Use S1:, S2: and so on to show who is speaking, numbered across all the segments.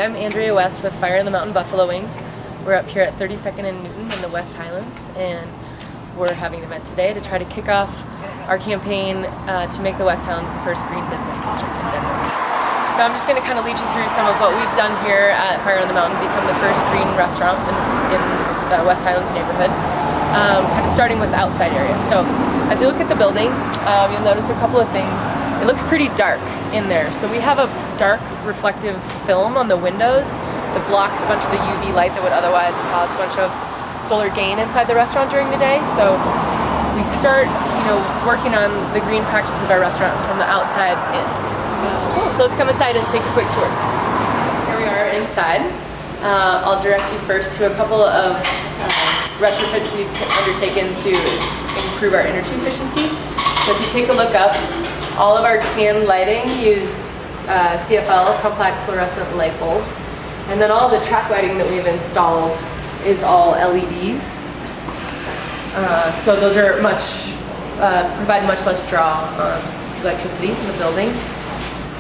S1: I'm Andrea West with Fire in the Mountain Buffalo Wings. We're up here at 32nd and Newton in the West Highlands, and we're having an event today to try to kick off our campaign to make the West Highlands the first green business district in Denver. So I'm just going to kind of lead you through some of what we've done here at Fire on the Mountain, become the first green restaurant in the West Highlands neighborhood, kind of starting with the outside area. So as you look at the building, you'll notice a couple of things. It looks pretty dark in there. So we have a dark reflective film on the windows that blocks a bunch of the UV light that would otherwise cause a bunch of solar gain inside the restaurant during the day. So we start, working on the green practices of our restaurant from the outside in. So let's come inside and take a quick tour. Here we are inside. I'll direct you first to a couple of retrofits we've undertaken to improve our energy efficiency. So if you take a look up, all of our can lighting use CFL, compact fluorescent light bulbs. And then all the track lighting that we've installed is all LEDs. So those are provide much less draw on electricity in the building.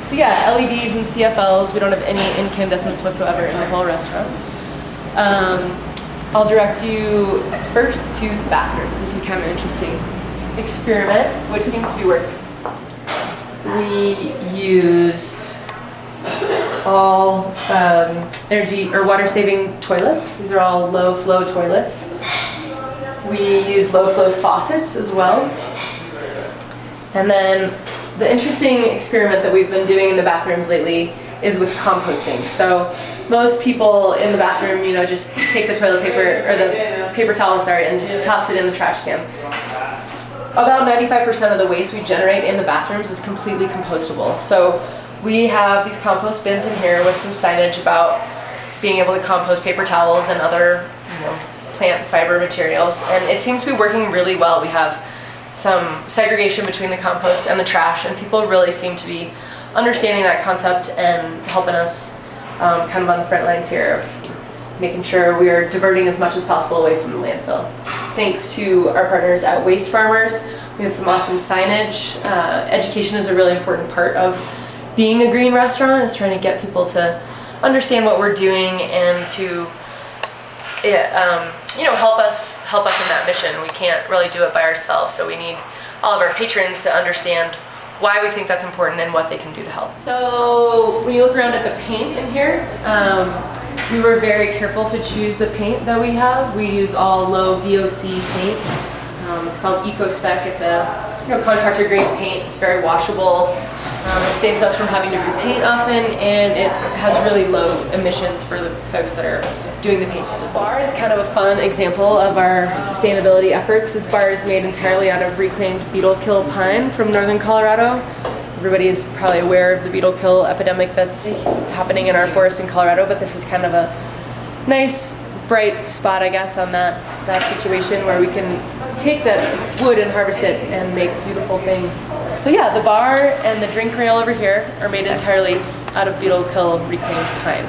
S1: So yeah, LEDs and CFLs, we don't have any incandescents whatsoever in the whole restaurant. I'll direct you first to the bathrooms. This is kind of an interesting experiment, which seems to be working. We use all energy or water saving toilets. These are all low flow toilets. We use low flow faucets as well. And then the interesting experiment that we've been doing in the bathrooms lately is with composting. So most people in the bathroom, just take the toilet paper or the paper towel, and just toss it in the trash can. About 95% of the waste we generate in the bathrooms is completely compostable. So we have these compost bins in here with some signage about being able to compost paper towels and other, plant fiber materials, and it seems to be working really well. We have some segregation between the compost and the trash, and people really seem to be understanding that concept and helping us kind of on the front lines here of making sure we are diverting as much as possible away from the landfill. Thanks to our partners at Waste Farmers, we have some awesome signage. Education is a really important part of being a green restaurant, is trying to get people to understand what we're doing and to help us in that mission. We can't really do it by ourselves, so we need all of our patrons to understand why we think that's important and what they can do to help. So when you look around at the paint in here, we were very careful to choose the paint that we have. We use all low VOC paint. It's called EcoSpec. It's a contractor grade paint. It's very washable. It saves us from having to repaint often, and it has really low emissions for the folks that are doing the painting. The bar is kind of a fun example of our sustainability efforts. This bar is made entirely out of reclaimed beetle kill pine from northern Colorado. Everybody is probably aware of the beetle kill epidemic that's happening in our forest in Colorado, but this is kind of a nice, bright spot, I guess, on that situation where we can take that wood and harvest it and make beautiful things. So yeah, the bar and the drink rail over here are made entirely out of beetle kill reclaimed pine.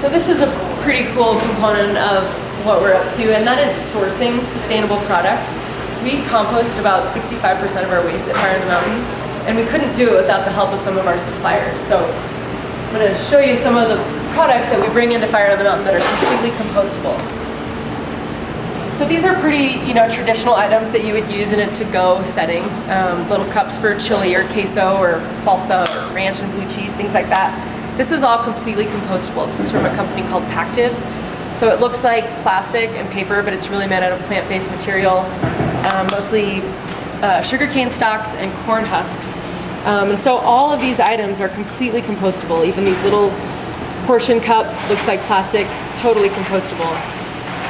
S1: So this is a pretty cool component of what we're up to, and that is sourcing sustainable products. We compost about 65% of our waste at Fire on the Mountain, and we couldn't do it without the help of some of our suppliers. So I'm going to show you some of the products that we bring into Fire on the Mountain that are completely compostable. So these are pretty, traditional items that you would use in a to-go setting. Little cups for chili or queso or salsa or ranch and blue cheese, things like that. This is all completely compostable. This is from a company called Pactiv. So it looks like plastic and paper, but it's really made out of plant-based material, mostly sugarcane stalks and corn husks. And so all of these items are completely compostable. Even these little portion cups, looks like plastic, totally compostable.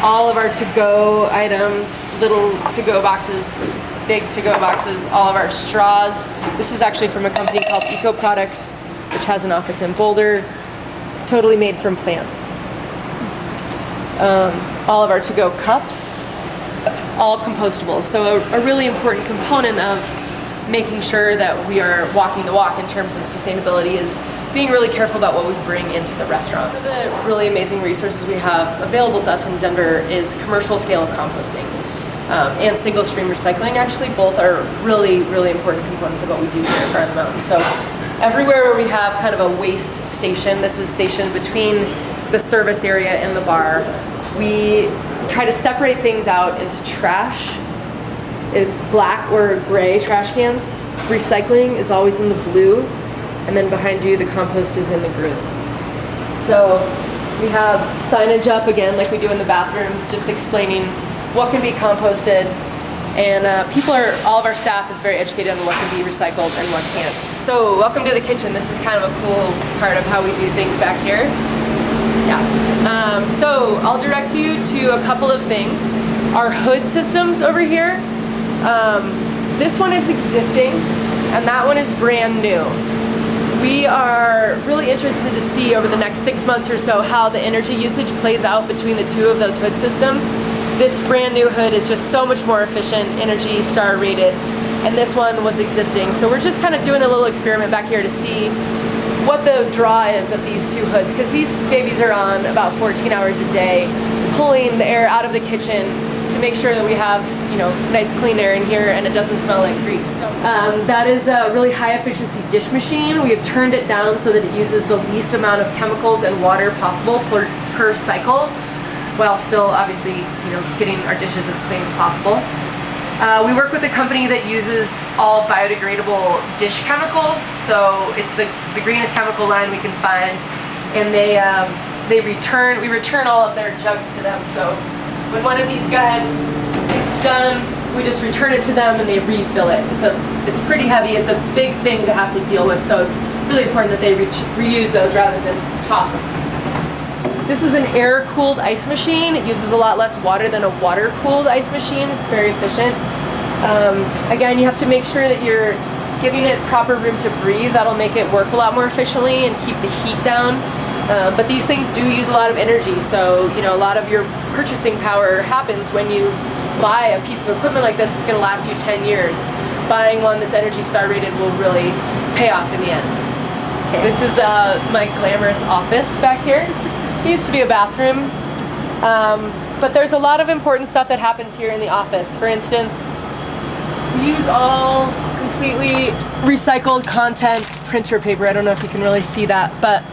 S1: All of our to-go items, little to-go boxes, big to-go boxes, all of our straws. This is actually from a company called Eco Products, which has an office in Boulder, totally made from plants. All of our to-go cups, all compostable. So a really important component of making sure that we are walking the walk in terms of sustainability is being really careful about what we bring into the restaurant. One of the really amazing resources we have available to us in Denver is commercial scale composting. and single stream recycling. Actually, both are really, really important components of what we do here at Fire on the Mountain. So everywhere where we have kind of a waste station, this is stationed between the service area and the bar, we try to separate things out into trash is black or gray trash cans. Recycling is always in the blue, and then behind you the compost is in the green. So we have signage up again like we do in the bathrooms, just explaining what can be composted, and all of our staff is very educated on what can be recycled and what can't. So welcome to the kitchen. This is kind of a cool part of how we do things back here. Yeah. So I'll direct you to a couple of things. Our hood systems over here. This one is existing, and that one is brand new. We are really interested to see over the next 6 months or so how the energy usage plays out between the two of those hood systems. This brand new hood is just so much more efficient, Energy Star rated, and this one was existing. So we're just kind of doing a little experiment back here to see what the draw is of these two hoods, because these babies are on about 14 hours a day, pulling the air out of the kitchen to make sure that we have, you know, nice clean air in here and it doesn't smell like grease. So, that is a really high efficiency dish machine. We have turned it down so that it uses the least amount of chemicals and water possible per cycle, while still obviously, you know, getting our dishes as clean as possible. We work with a company that uses all biodegradable dish chemicals, so it's the greenest chemical line we can find, and we return all of their jugs to them. So when one of these guys is done, we just return it to them and they refill it. It's pretty heavy, it's a big thing to have to deal with, so it's really important that they reuse those rather than toss them. This is an air-cooled ice machine. It uses a lot less water than a water-cooled ice machine. It's very efficient. Again, you have to make sure that you're giving it proper room to breathe. That'll make it work a lot more efficiently and keep the heat down. But these things do use a lot of energy, so you know, a lot of your purchasing power happens when you buy a piece of equipment like this. It's going to last you 10 years. Buying one that's Energy Star rated will really pay off in the end. Okay. This is my glamorous office back here. It used to be a bathroom, but there's a lot of important stuff that happens here in the office. For instance, we use all completely recycled content printer paper. I don't know if you can really see that, but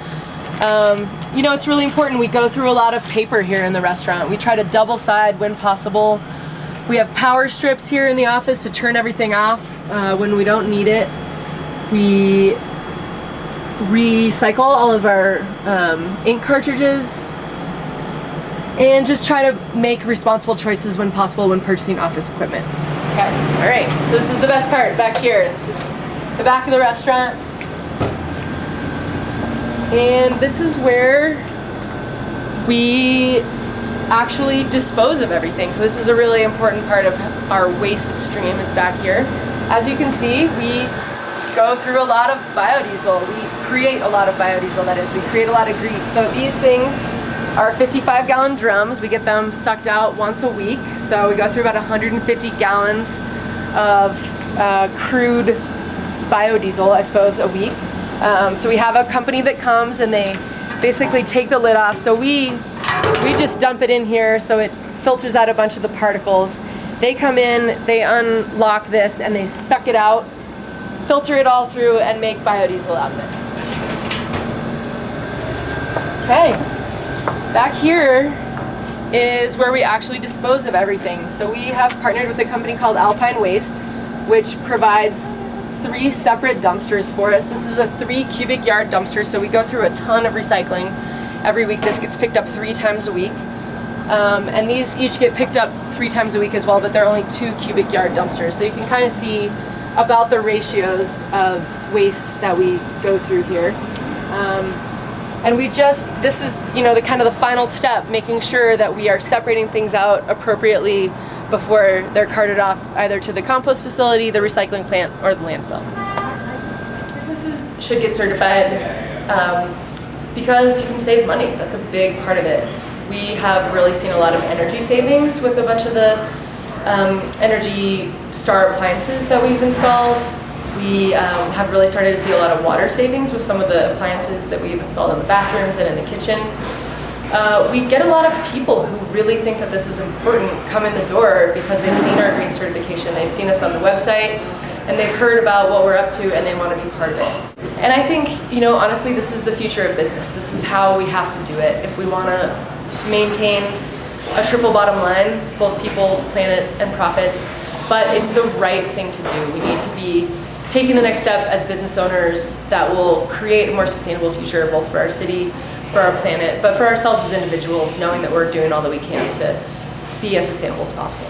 S1: you know, it's really important. We go through a lot of paper here in the restaurant. We try to double side when possible. We have power strips here in the office to turn everything off when we don't need it. We recycle all of our ink cartridges and just try to make responsible choices when possible when purchasing office equipment. Okay, all right, so this is the best part back here. This is the back of the restaurant. And this is where we actually dispose of everything. So this is a really important part of our waste stream is back here. As you can see, we go through a lot of biodiesel. We create a lot of biodiesel, that is. We create a lot of grease. So these things are 55-gallon drums. We get them sucked out once a week. So we go through about 150 gallons of crude biodiesel, I suppose, a week. So we have a company that comes and they basically take the lid off. So we just dump it in here so it filters out a bunch of the particles. They come in, they unlock this, and they suck it out, filter it all through, and make biodiesel out of it. Okay, back here is where we actually dispose of everything. So we have partnered with a company called Alpine Waste, which provides 3 separate dumpsters for us. This is a 3 cubic yard dumpster, so we go through a ton of recycling every week. This gets picked up 3 times a week. And these each get picked up 3 times a week as well, but they're only 2 cubic yard dumpsters. So you can kind of see about the ratios of waste that we go through here. And this is, you know, the kind of the final step, making sure that we are separating things out appropriately before they're carted off either to the compost facility, the recycling plant, or the landfill. Businesses should get certified because you can save money. That's a big part of it. We have really seen a lot of energy savings with a bunch of the Energy Star appliances that we've installed. We have really started to see a lot of water savings with some of the appliances that we've installed in the bathrooms and in the kitchen. we get a lot of people who really think that this is important come in the door because they've seen our green certification, they've seen us on the website, and they've heard about what we're up to and they want to be part of it. And I think, honestly, this is the future of business. This is how we have to do it if we want to maintain a triple bottom line, both people, planet, and profits. But it's the right thing to do. We need to be taking the next step as business owners that will create a more sustainable future, both for our city, for our planet, but for ourselves as individuals, knowing that we're doing all that we can to be as sustainable as possible.